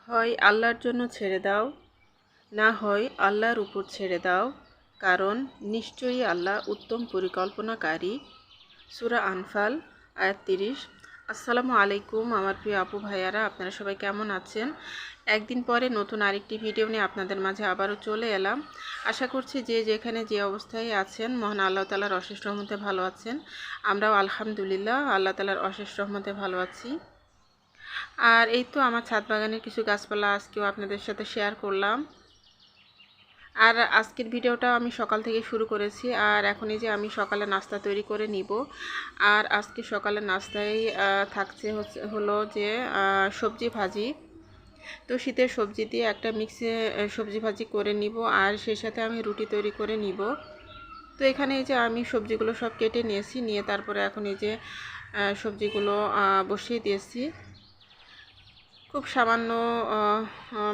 হয় আল্লাহর জন্য ছেড়ে দাও, না হয় আল্লাহর উপর ছেড়ে দাও, কারণ নিশ্চয়ই আল্লাহ উত্তম পরিকল্পনাকারী। সূরা আনফাল আয়াত ৩০। আসসালামু আলাইকুম আমার প্রিয় আপু ভাইয়ারা, আপনারা সবাই কেমন আছেন? একদিন পরে নতুন আরেকটি ভিডিও নিয়ে আপনাদের মাঝে আবারও চলে এলাম। আশা করছি যে যেখানে যে অবস্থায় আছেন মহান আল্লাহ তাআলার অশেষ রহমতে ভালো আছেন। আমরাও আলহামদুলিল্লাহ আল্লাহ তাআলার অশেষ রহমতে ভালো আছি। আর এই তো আমার ছাদ বাগানের কিছু গাছপালা আজকেও আপনাদের সাথে শেয়ার করলাম। আর আজকের ভিডিওটা আমি সকাল থেকে শুরু করেছি। আর এখন এই যে আমি সকালে নাস্তা তৈরি করে নিব। আর আজকে সকালে নাস্তায় থাকছে হলো যে সবজি ভাজি। তো শীতের সবজি দিয়ে একটা মিক্সে সবজি ভাজি করে নিব, আর সেই সাথে আমি রুটি তৈরি করে নিব। তো এখানে এই যে আমি সবজিগুলো সব কেটে নিয়েছি, নিয়ে তারপরে এখন এই যে সবজিগুলো বসিয়ে দিয়েছি। খুব সামান্য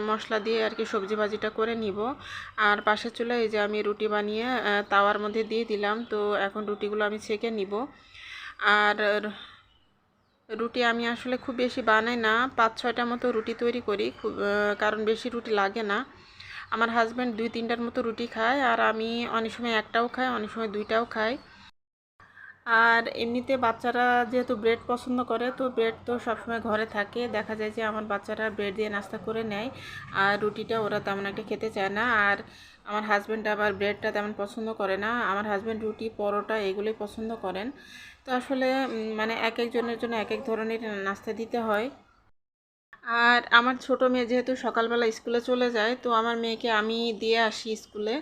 মশলা দিয়ে আর কি সবজি ভাজিটা করে নিব। আর পাশের চুলায় এই যে আমি রুটি বানিয়ে তাওয়ার মধ্যে দিয়ে দিলাম। তো এখন রুটিগুলো আমি ছেঁকে নিব। আর রুটি আমি আসলে খুব বেশি বানাই না, ৫-৬টা মতো রুটি তৈরি করি, খুব কারণ বেশি রুটি লাগে না। আমার হাজব্যান্ড ২-৩টার মতো রুটি খায়, আর আমি অনেক সময় একটাও খাই, অনেক সময় ২টাও খাই। আর এমনিতে বাচ্চারা যেহেতু ব্রেড পছন্দ করে, তো ব্রেড তো সবসময় ঘরে থাকে। দেখা যায় যে আমার বাচ্চারা ব্রেড দিয়ে নাস্তা করে নেয়, আর রুটিটা ওরা তেমন একটা খেতে চায় না। আর আমার হাজব্যান্ড আবার ব্রেডটা তেমন পছন্দ করে না। আমার হাজব্যান্ড রুটি, পরোটা এগুলোই পছন্দ করেন। তো আসলে মানে এক একজনের জন্য এক এক ধরনের নাস্তা দিতে হয়। আর আমার ছোট মেয়ে যেহেতু সকালবেলা স্কুলে চলে যায়, তো আমার মেয়েকে আমি দিয়ে আসি স্কুলে।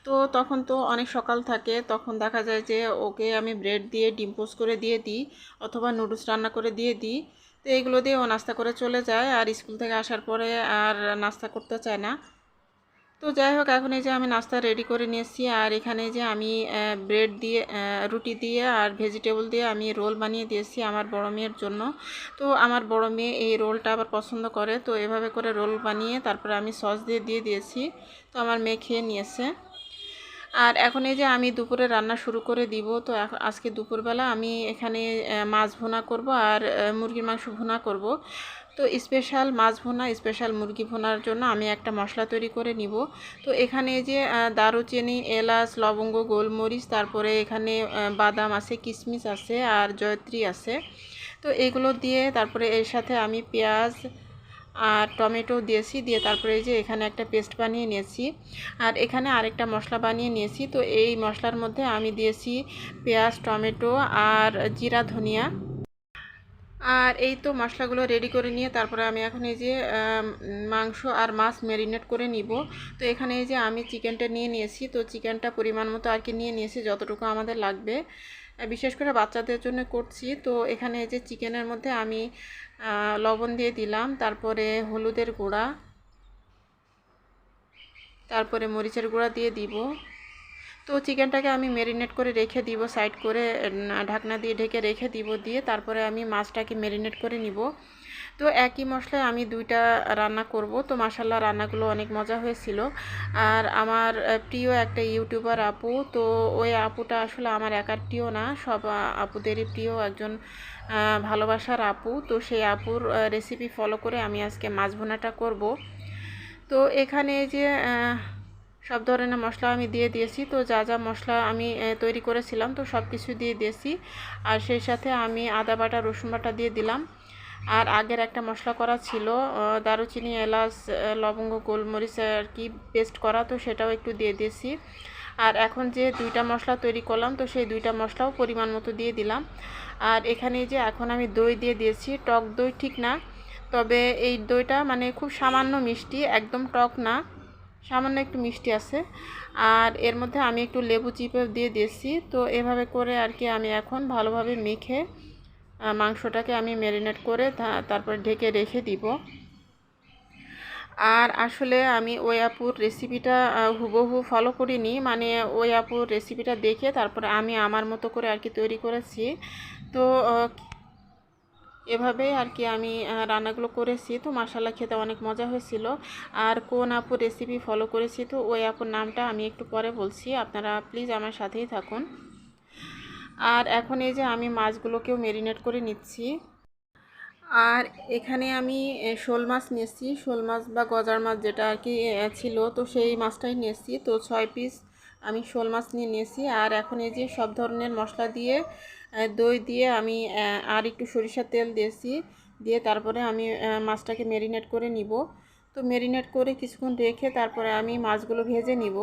তো তখন তো অনেক সকাল থাকে, তখন দেখা যায় যে ওকে আমি ব্রেড দিয়ে ডিম পোস্ট করে দিয়ে দিই, অথবা নুডলস রান্না করে দিয়ে দিই। তো এগুলো দিয়ে ও নাস্তা করে চলে যায়, আর স্কুল থেকে আসার পরে আর নাস্তা করতে চায় না। তো যাই হোক, এখন এই যে আমি নাস্তা রেডি করে নিয়েছি। আর এখানে যে আমি ব্রেড দিয়ে, রুটি দিয়ে আর ভেজিটেবল দিয়ে আমি রোল বানিয়ে দিয়েছি আমার বড় মেয়ের জন্য। তো আমার বড় মেয়ে এই রোলটা আবার পছন্দ করে, তো এভাবে করে রোল বানিয়ে তারপরে আমি সস দিয়ে দিয়ে দিয়েছি। তো আমার মেয়ে খেয়ে নিয়েছে। আর এখন এই যে আমি দুপুরে রান্না শুরু করে দিব। তো আজকে দুপুরবেলা আমি এখানে মাছ ভুনা করব, আর মুরগির মাংস ভুনা করব। তো স্পেশাল মাছ ভুনা, স্পেশাল মুরগি ভুনার জন্য আমি একটা মশলা তৈরি করে নিব। তো এখানে এই যে দারুচিনি, এলাচ, লবঙ্গ, গোলমরিচ, তারপরে এখানে বাদাম আছে, কিশমিশ আছে, আর জয়ত্রী আছে। তো এগুলো দিয়ে তারপরে এর সাথে আমি পেঁয়াজ আর টমেটো দিয়েছি, দিয়ে তারপরে এই যে এখানে একটা পেস্ট বানিয়ে নিয়েছি। আর এখানে আরেকটা মশলা বানিয়ে নিয়েছি। তো এই মশলার মধ্যে আমি দিয়েছি পেঁয়াজ, টমেটো আর জিরা, ধনিয়া। আর এই তো মশলাগুলো রেডি করে নিয়ে তারপরে আমি এখন এই যে মাংস আর মাছ ম্যারিনেট করে নিব। তো এখানে এই যে আমি চিকেনটা নিয়ে নিয়েছি। তো চিকেনটা পরিমাণ মতো আর কি নিয়ে নিয়েছি, যতটুকু আমাদের লাগবে। বিশেষ করে বাচ্চাদের জন্য করছি। তো এখানে এই যে চিকেনের মধ্যে আমি লবণ দিয়ে দিলাম, তারপরে হলুদের গুঁড়া, তারপরে মরিচের গুঁড়া দিয়ে দিব। তো চিকেনটাকে আমি ম্যারিনেট করে রেখে দিব সাইড করে, ঢাকনা দিয়ে ঢেকে রেখে দিব, দিয়ে তারপরে আমি মাছটাকে ম্যারিনেট করে নিব। তো একই মশলায় আমি 2টা রান্না করব। তো মাশাল্লাহ রান্নাগুলো অনেক মজা হয়েছিল। আর আমার প্রিয় একটা ইউটিউবার আপু, তো ওই আপুটা আসলে আমার একার প্রিয় না, সব আপুদেরই প্রিয় একজন ভালোবাসার আপু। তো সেই আপুর রেসিপি ফলো করে আমি আজকে মাছ ভুনাটা করব। তো এখানে যে সব ধরনের মশলা আমি দিয়ে দিয়েছি। তো যা যা মশলা আমি তৈরি করেছিলাম তো সব কিছু দিয়ে দিয়েছি। আর সেই সাথে আমি আদা বাটা, রসুন বাটা দিয়ে দিলাম। আর আগের একটা মশলা করা ছিল, দারুচিনি, এলাচ, লবঙ্গ, গোলমরিচ আর কি পেস্ট করা, তো সেটাও একটু দিয়ে দিয়েছি। আর এখন যে 2টা মশলা তৈরি করলাম, তো সেই 2টা মশলাও পরিমাণ মতো দিয়ে দিলাম। আর এখানে যে এখন আমি দই দিয়ে দিয়েছি, টক দই ঠিক না, তবে এই দইটা মানে খুব সামান্য মিষ্টি, একদম টক না, সামান্য একটু মিষ্টি আছে। আর এর মধ্যে আমি একটু লেবু চিপে দিয়ে দিয়েছি। তো এভাবে করে আর কি আমি এখন ভালোভাবে মেখে মাংসটাকে আমি ম্যারিনেট করে তারপর ঢেকে রেখে দিব। আর আসলে আমি ওই আপুর রেসিপিটা হুবহু ফলো করিনি, মানে ওই আপুর রেসিপিটা দেখে তারপরে আমি আমার মতো করে আর কি তৈরি করেছি। তো এভাবেই আর কি আমি রান্নাগুলো করেছি। তো মাশাআল্লাহ খেতে অনেক মজা হয়েছিল। আর কোন আপুর রেসিপি ফলো করেছি তো ওই আপুর নামটা আমি একটু পরে বলছি, আপনারা প্লিজ আমার সাথেই থাকুন। আর এখন এই যে আমি মাছগুলোকেও ম্যারিনেট করে নিচ্ছি। আর এখানে আমি শোল মাছ নিয়েছি, শোল মাছ বা গজার মাছ যেটা আর কি ছিল, তো সেই মাছটাই নিয়েছি। তো 6 পিস আমি শোল মাছ নিয়ে নিয়েছি। আর এখন এই যে সব ধরনের মশলা দিয়ে দই দিয়ে আমি আর একটু সরিষার তেল দিয়েছি, দিয়ে তারপরে আমি মাছটাকে ম্যারিনেট করে নিব। তো ম্যারিনেট করে কিছুক্ষণ রেখে তারপরে আমি মাছগুলো ভেজে নিব।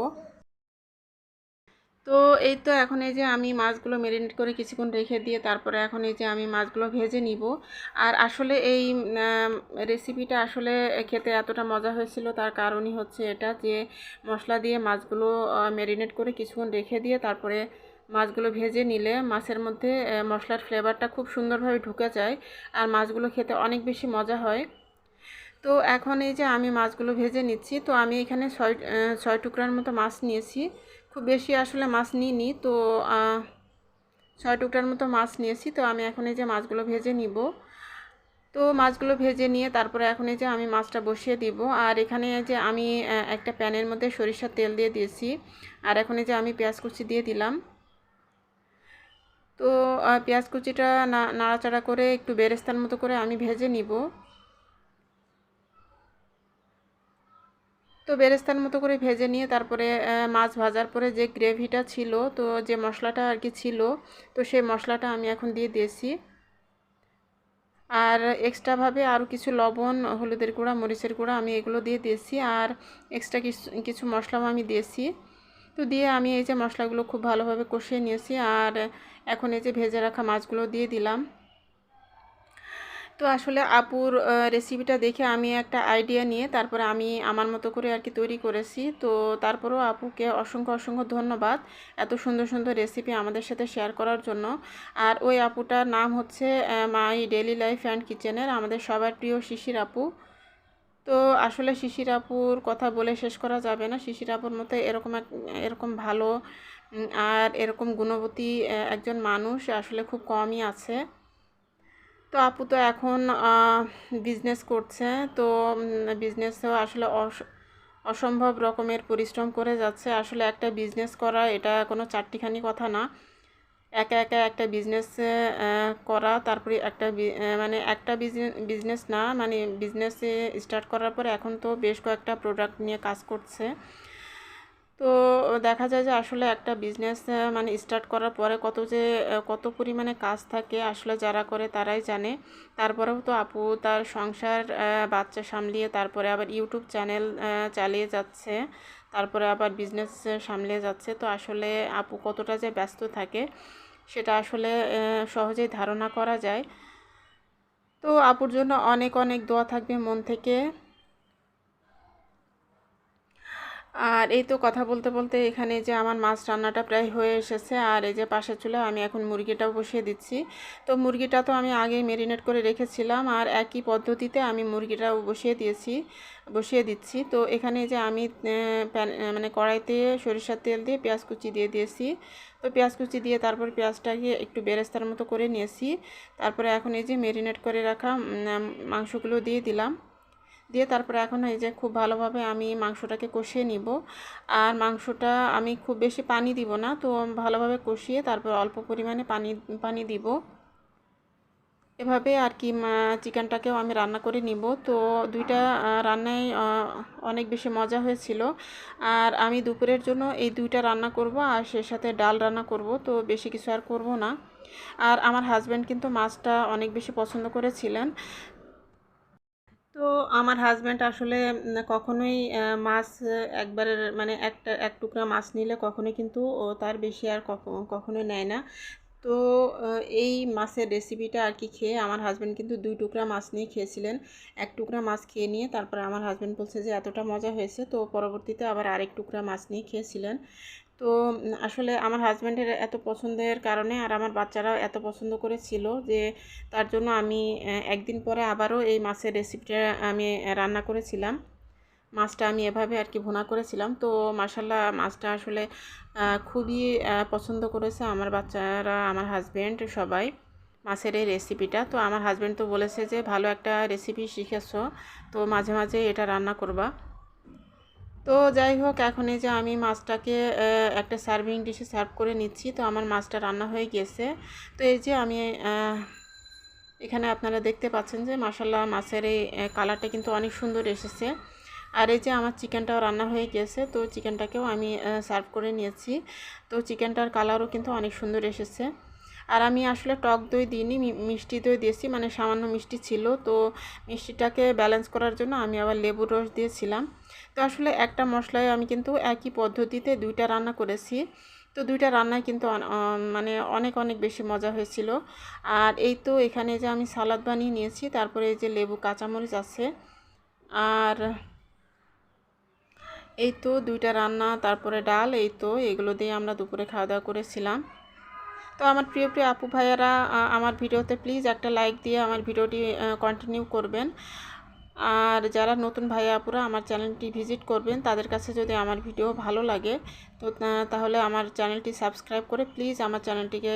তো এই তো এখন এই যে আমি মাছগুলো ম্যারিনেট করে কিছুক্ষণ রেখে দিয়ে তারপরে এখন এই যে আমি মাছগুলো ভেজে নিব। আর আসলে এই রেসিপিটা আসলে খেতে এতটা মজা হয়েছিল, তার কারণই হচ্ছে এটা যে মশলা দিয়ে মাছগুলো ম্যারিনেট করে কিছুক্ষণ রেখে দিয়ে তারপরে মাছগুলো ভেজে নিলে মাছের মধ্যে মশলার ফ্লেভারটা খুব সুন্দরভাবে ঢুকে যায়, আর মাছগুলো খেতে অনেক বেশি মজা হয়। তো এখন এই যে আমি মাছগুলো ভেজে নিচ্ছি। তো আমি এখানে ছয় টুকরার মতো মাছ নিয়েছি, খুব বেশি আসলে মাছ নিইনি। তো 6 টুকরার মতো মাছ নিয়েছি। তো আমি এখন এই যে মাছগুলো ভেজে নিব। তো মাছগুলো ভেজে নিয়ে তারপরে এখন এই যে আমি মাছটা বসিয়ে দিব। আর এখানে যে আমি একটা প্যানের মধ্যে সরিষার তেল দিয়ে দিয়েছি। আর এখন এই যে আমি পেঁয়াজ কুচি দিয়ে দিলাম। তো পেঁয়াজ কুচিটা নাড়াচাড়া করে একটু বেরেস্তার মতো করে আমি ভেজে নিব। তো বেরেস্তার মতো করে ভেজে নিয়ে তারপরে মাছ ভাজার পরে যে গ্রেভিটা ছিল, তো যে মশলাটা আর কি ছিল, তো সেই মশলাটা আমি এখন দিয়ে দিয়েছি। আর এক্সট্রাভাবে আরও কিছু লবণ, হলুদের গুঁড়া, মরিচের গুঁড়া আমি এগুলো দিয়ে দিয়েছি। আর এক্সট্রা কিছু কিছু মশলাও আমি দিয়েছি। তো দিয়ে আমি এই যে মশলাগুলো খুব ভালোভাবে কষিয়ে নিয়েছি। আর এখন এই যে ভেজে রাখা মাছগুলো দিয়ে দিলাম। তো আসলে আপুর রেসিপিটা দেখে আমি একটা আইডিয়া নিয়ে তারপরে আমি আমার মতো করে আর কি তৈরি করেছি। তো তারপরেও আপুকে অসংখ্য অসংখ্য ধন্যবাদ এত সুন্দর সুন্দর রেসিপি আমাদের সাথে শেয়ার করার জন্য। আর ওই আপুটার নাম হচ্ছে মাই ডেইলি লাইফ অ্যান্ড কিচেনের আমাদের সবার প্রিয় শিশির আপু। তো আসলে শিশির আপুর কথা বলে শেষ করা যাবে না। শিশির আপুর মতো এরকম ভালো আর এরকম গুণবতী একজন মানুষ আসলে খুব কমই আছে। তো আপু তো এখন বিজনেস করছে। তো বিজনেসেও আসলে অসম্ভব রকমের পরিশ্রম করে যাচ্ছে। আসলে একটা বিজনেস করা এটা কোনো চারটিখানি কথা না। একা একা একটা বিজনেস করা, তারপরে মানে একটা বিজনেস না, মানে বিজনেসে স্টার্ট করার পরে এখন তো বেশ কয়েকটা প্রোডাক্ট নিয়ে কাজ করছে। তো দেখা যায় যে আসলে একটা বিজনেস মানে স্টার্ট করার পরে কত পরিমাণে কাজ থাকে আসলে যারা করে তারাই জানে। তারপরেও তো আপু তার সংসার, বাচ্চা সামলিয়ে তারপরে আবার ইউটিউব চ্যানেল চালিয়ে যাচ্ছে, তারপরে আবার বিজনেস সামলিয়ে যাচ্ছে। তো আসলে আপু কতটা যে ব্যস্ত থাকে সেটা আসলে সহজেই ধারণা করা যায়। তো আপুর জন্য অনেক অনেক দোয়া থাকবে মন থেকে। আর এই তো কথা বলতে বলতে এখানে যে আমার মাছ রান্নাটা প্রায় হয়ে এসেছে। আর এই যে পাশের চুলায় আমি এখন মুরগিটাও বসিয়ে দিচ্ছি। তো মুরগিটা তো আমি আগেই ম্যারিনেট করে রেখেছিলাম, আর একই পদ্ধতিতে আমি মুরগিটাও বসিয়ে দিচ্ছি। তো এখানে যে আমি মানে কড়াইতে সরিষার তেল দিয়ে পেঁয়াজ কুচি দিয়ে দিয়েছি। তো পেঁয়াজ কুচি দিয়ে তারপর পেঁয়াজটাকে একটু বেরেস্তার মতো করে নিয়েছি। তারপরে এখন এই যে ম্যারিনেট করে রাখা মাংসগুলো দিয়ে দিলাম। দিয়ে তারপরে এখন এই যে খুব ভালোভাবে আমি মাংসটাকে কষিয়ে নিব। আর মাংসটা আমি খুব বেশি পানি দিব না, তো ভালোভাবে কষিয়ে তারপর অল্প পরিমাণে পানি দিব। এভাবে আর কি চিকেনটাকেও আমি রান্না করে নিব। তো দুইটা রান্নায় অনেক বেশি মজা হয়েছিল। আর আমি দুপুরের জন্য এই দুইটা রান্না করব, আর সে সাথে ডাল রান্না করব। তো বেশি কিছু আর করব না। আর আমার হাজব্যান্ড কিন্তু মাছটা অনেক বেশি পছন্দ করেছিলেন। তো আমার হাজব্যান্ড আসলে কখনোই মাছ একবারের মানে এক টুকরা মাছ নিলে কখনোই কিন্তু ও তার বেশি আর কখনোই নেয় না। তো এই মাছের রেসিপিটা আর কি খেয়ে আমার হাজব্যান্ড কিন্তু 2 টুকরা মাছ নিয়ে খেয়েছিলেন। 1 টুকরা মাছ খেয়ে নিয়ে তারপরে আমার হাজব্যান্ড বলছে যে এতটা মজা হয়েছে, তো পরবর্তীতে আবার আরেক টুকরা মাছ নিয়ে খেয়েছিলেন। তো আসলে আমার হাজব্যান্ডের এত পছন্দের কারণে আর আমার বাচ্চারাও এত পছন্দ করেছিল যে তার জন্য আমি একদিন পরে আবারও এই মাছের রেসিপিটা আমি রান্না করেছিলাম। মাছটা আমি এভাবে আর কি ভুনা করেছিলাম। তো মাশাল্লাহ মাছটা আসলে খুবই পছন্দ করেছে আমার বাচ্চারা, আমার হাজব্যান্ড সবাই মাছের এই রেসিপিটা। তো আমার হাজব্যান্ড তো বলেছে যে ভালো একটা রেসিপি শিখেছো, তো মাঝে মাঝে এটা রান্না করবা। তো যাই হোক, এখন এই যে আমি মাছটাকে একটা সার্ভিং ডিশে সার্ভ করে নিচ্ছি। তো আমার মাছটা রান্না হয়ে গেছে। তো এই যে আমি এখানে আপনারা দেখতে পাচ্ছেন যে মাশাআল্লাহ মাছের এই কালারটা কিন্তু অনেক সুন্দর এসেছে। আর এই যে আমার চিকেনটাও রান্না হয়ে গেছে, তো চিকেনটাকেও আমি সার্ভ করে নিয়েছি। তো চিকেনটার কালারও কিন্তু অনেক সুন্দর এসেছে। আর আমি আসলে টক দই দিইনি, মিষ্টি দই দিয়েছি, মানে সামান্য মিষ্টি ছিল, তো মিষ্টিটাকে ব্যালেন্স করার জন্য আমি আবার লেবুর রস দিয়েছিলাম। তো আসলে একটা মশলায় আমি কিন্তু একই পদ্ধতিতে দুইটা রান্না করেছি। তো দুইটা রান্নায় কিন্তু মানে অনেক অনেক বেশি মজা হয়েছিল। আর এই তো এখানে যে আমি সালাদ বানিয়ে নিয়েছি, তারপরে এই যে লেবু কাঁচামরিচ আছে, আর এই তো দুইটা রান্না, তারপরে ডাল, এই তো এগুলো দিয়ে আমরা দুপুরে খাওয়া দাওয়া করেছিলাম। তো আমার প্রিয় প্রিয় আপু ভাইয়ারা, আমার ভিডিওতে প্লিজ একটা লাইক দিয়ে আমার ভিডিওটি কন্টিনিউ করবেন। আর যারা নতুন ভাইয়া আপুরা আমার চ্যানেলটি ভিজিট করবেন, তাদের কাছে যদি আমার ভিডিও ভালো লাগে, তো তাহলে আমার চ্যানেলটি সাবস্ক্রাইব করে প্লিজ আমার চ্যানেলটিকে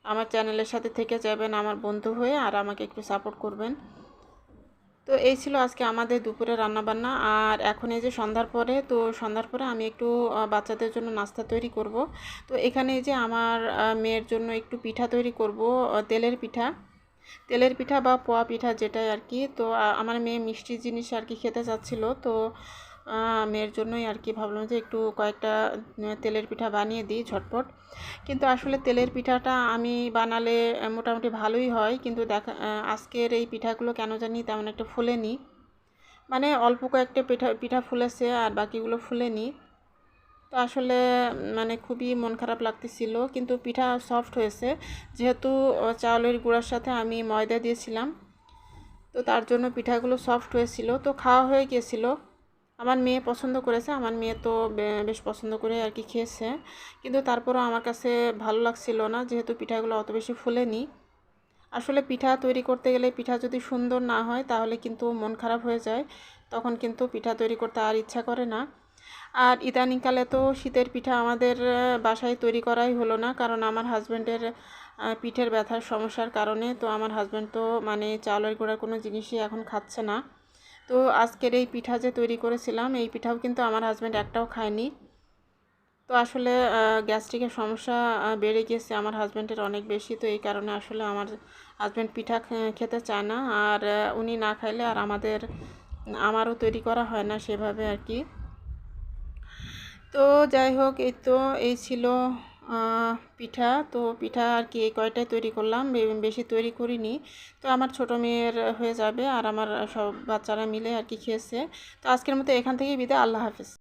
আমার চ্যানেলের সাথে থেকে যাবেন আমার বন্ধু হয়ে, আর আমাকে একটু সাপোর্ট করবেন। তো এই ছিল আজকে আমাদের দুপুরে রান্নাবান্না। আর এখন এই যে সন্ধ্যার পরে, তো সন্ধ্যার পরে আমি একটু বাচ্চাদের জন্য নাস্তা তৈরি করব। তো এখানে এই যে আমার মেয়ের জন্য একটু পিঠা তৈরি করব, তেলের পিঠা বা পোয়া পিঠা যেটাই আর কি। তো আমার মেয়ে মিষ্টি জিনিস আর কি খেতে চাচ্ছিল, তো মেয়ের জন্যই আর কি ভাবলাম যে একটু কয়েকটা তেলের পিঠা বানিয়ে দিই ঝটপট। কিন্তু আসলে তেলের পিঠাটা আমি বানালে মোটামুটি ভালোই হয়, কিন্তু আজকের এই পিঠাগুলো কেন জানি তেমন একটা ফুলেনি, মানে অল্প কয়েকটা পিঠা ফুলেছে আর বাকিগুলো ফুলেনি। তো আসলে মানে খুবই মন খারাপ লাগতেছিল, কিন্তু পিঠা সফট হয়েছে, যেহেতু চাউলের গুঁড়ার সাথে আমি ময়দা দিয়েছিলাম, তো তার জন্য পিঠাগুলো সফট হয়েছিল। তো খাওয়া হয়ে গিয়েছিল, আমার মেয়ে পছন্দ করেছে, আমার মেয়ে তো বেশ পছন্দ করে আর কি খেয়েছে। কিন্তু তারপরও আমার কাছে ভালো লাগছিল না, যেহেতু পিঠাগুলো অত বেশি ফুলেনি। আসলে পিঠা তৈরি করতে গেলে পিঠা যদি সুন্দর না হয় তাহলে কিন্তু মন খারাপ হয়ে যায়, তখন কিন্তু পিঠা তৈরি করতে আর ইচ্ছা করে না। আর ইদানিংকালে তো শীতের পিঠা আমাদের বাসায় তৈরি করাই হলো না, কারণ আমার হাজব্যান্ডের পিঠের ব্যথার সমস্যার কারণে। তো আমার হাজব্যান্ড তো মানে চাউলের গুঁড়ার কোনো জিনিসই এখন খাচ্ছে না। তো আজকের এই পিঠা যে তৈরি করেছিলাম, এই পিঠাও কিন্তু আমার হাজব্যান্ড একটাও খায়নি। তো আসলে গ্যাস্ট্রিকের সমস্যা বেড়ে গিয়েছে আমার হাজব্যান্ডের অনেক বেশি, তো এই কারণে আসলে আমার হাজব্যান্ড পিঠা খেতে চায় না। আর উনি না খাইলে আর আমারও তৈরি করা হয় না সেভাবে আর কি। তো যাই হোক, এই তো এই ছিল পিঠা। তো পিঠা আর কি এই কয়টাই তৈরি করলাম, বেশি তৈরি করিনি। তো আমার ছোটো মেয়ের হয়ে যাবে, আর আমার সব বাচ্চারা মিলে আর কি খেয়েছে। তো আজকের মতো এখান থেকেই বিদায়, আল্লাহ হাফেজ।